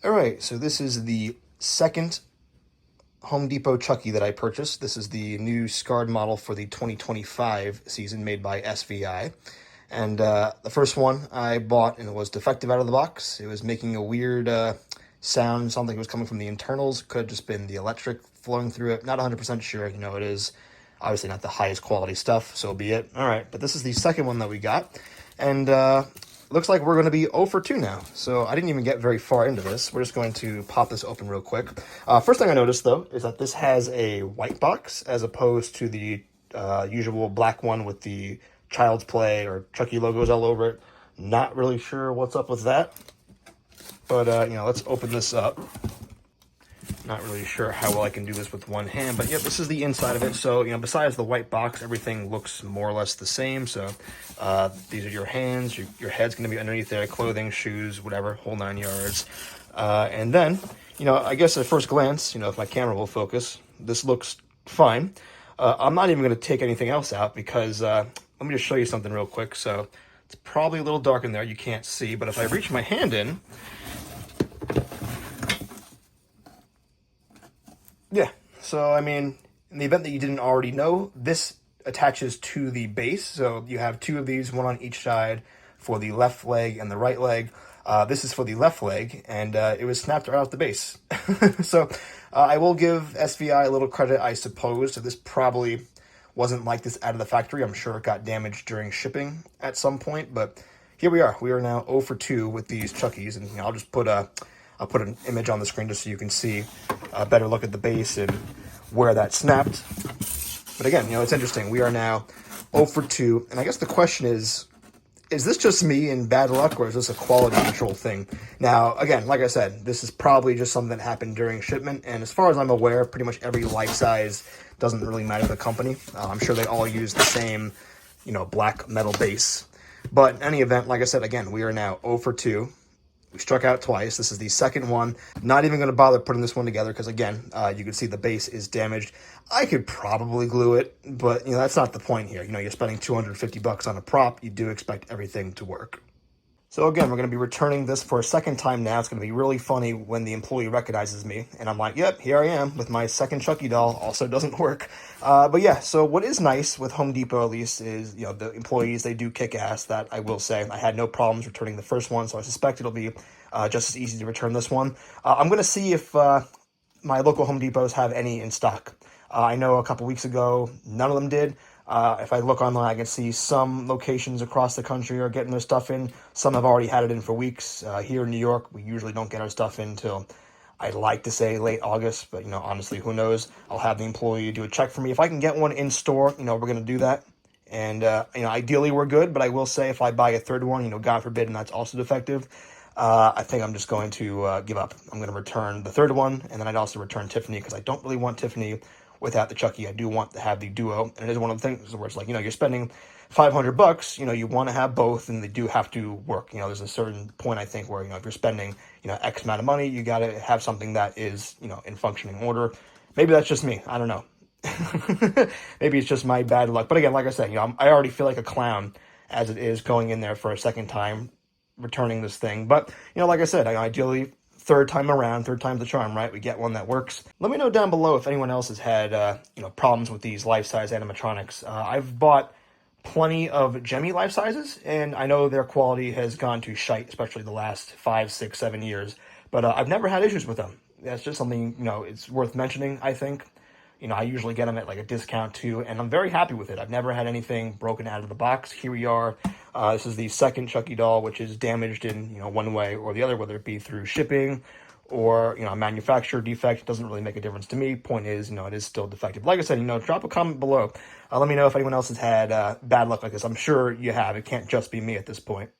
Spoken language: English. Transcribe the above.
All right, so this is the second Home Depot Chucky that I purchased. This is the new scarred model for the 2025 season made by SVI. And the first one I bought and it was defective out of the box. It was making a weird sound, something was coming from the internals. Could have just been the electric flowing through it. Not 100% sure. It is obviously not the highest quality stuff, so be it. All right, but this is the second one that we got. And looks like we're going to be 0 for 2 now. So I didn't even get very far into this. We're just going to pop this open real quick. First thing I noticed, though, is that this has a white box as opposed to the usual black one with the Child's Play or Chucky logos all over it. Not really sure what's up with that. But, let's open this up. Not really sure how well I can do this with one hand, but yeah, this is the inside of it. So, besides the white box, everything looks more or less the same. So, these are your hands, your head's going to be underneath there, clothing, shoes, whatever, whole 9 yards. And then, I guess at first glance, if my camera will focus, this looks fine. I'm not even going to take anything else out because, let me just show you something real quick. So, it's probably a little dark in there, you can't see, but if I reach my hand in, yeah. So, in the event that you didn't already know, this attaches to the base. So you have two of these, one on each side for the left leg and the right leg. This is for the left leg, and it was snapped right off the base. So I will give SVI a little credit, I suppose. So this probably wasn't like this out of the factory. I'm sure it got damaged during shipping at some point, but here we are. We are now 0 for 2 with these Chuckies, and I'll just put I'll put an image on the screen just so you can see a better look at the base and where that snapped. But again, it's interesting. We are now 0 for 2, and I guess the question is this just me and bad luck, or is this a quality control thing? Now, again, like I said, this is probably just something that happened during shipment, and as far as I'm aware, pretty much every life size doesn't really matter to the company. I'm sure they all use the same, black metal base. But in any event, like I said, again, we are now 0 for 2. We struck out twice. This is the second one. Not even going to bother putting this one together because, again, you can see the base is damaged. I could probably glue it, but, that's not the point here. You're spending $250 on a prop. You do expect everything to work. So again, we're going to be returning this for a second time now. It's going to be really funny when the employee recognizes me. And I'm like, yep, here I am with my second Chucky doll. Also doesn't work. But yeah, so what is nice with Home Depot at least is, the employees, they do kick ass. That I will say. I had no problems returning the first one, so I suspect it'll be just as easy to return this one. I'm going to see if my local Home Depots have any in stock. I know a couple weeks ago, none of them did. If I look online, I can see some locations across the country are getting their stuff in. Some have already had it in for weeks. Here in New York, we usually don't get our stuff in until, I'd like to say, late August. But, honestly, who knows? I'll have the employee do a check for me. If I can get one in store, we're going to do that. And, ideally we're good. But I will say if I buy a third one, God forbid, and that's also defective, I think I'm just going to give up. I'm going to return the third one. And then I'd also return Tiffany because I don't really want Tiffany without the Chucky. I do want to have the duo, and it is one of the things where it's like, you're spending $500, you want to have both, and they do have to work. There's a certain point, I think, where, if you're spending, X amount of money, you got to have something that is, in functioning order. Maybe that's just me. I don't know. Maybe it's just my bad luck. But again, like I said, I already feel like a clown as it is going in there for a second time, returning this thing. But, like I said, ideally, third time's the charm, right? We get one that works. Let me know down below if anyone else has had, problems with these life-size animatronics. I've bought plenty of Gemmy life sizes, and I know their quality has gone to shite, especially the last 5, 6, 7 years. But I've never had issues with them. That's just something, it's worth mentioning, I think. I usually get them at like a discount too, and I'm very happy with it. I've never had anything broken out of the box. Here we are. This is the second Chucky doll, which is damaged in, one way or the other, whether it be through shipping or, a manufacturer defect. It doesn't really make a difference to me. Point is, it is still defective. Like I said, drop a comment below. Let me know if anyone else has had bad luck like this. I'm sure you have. It can't just be me at this point.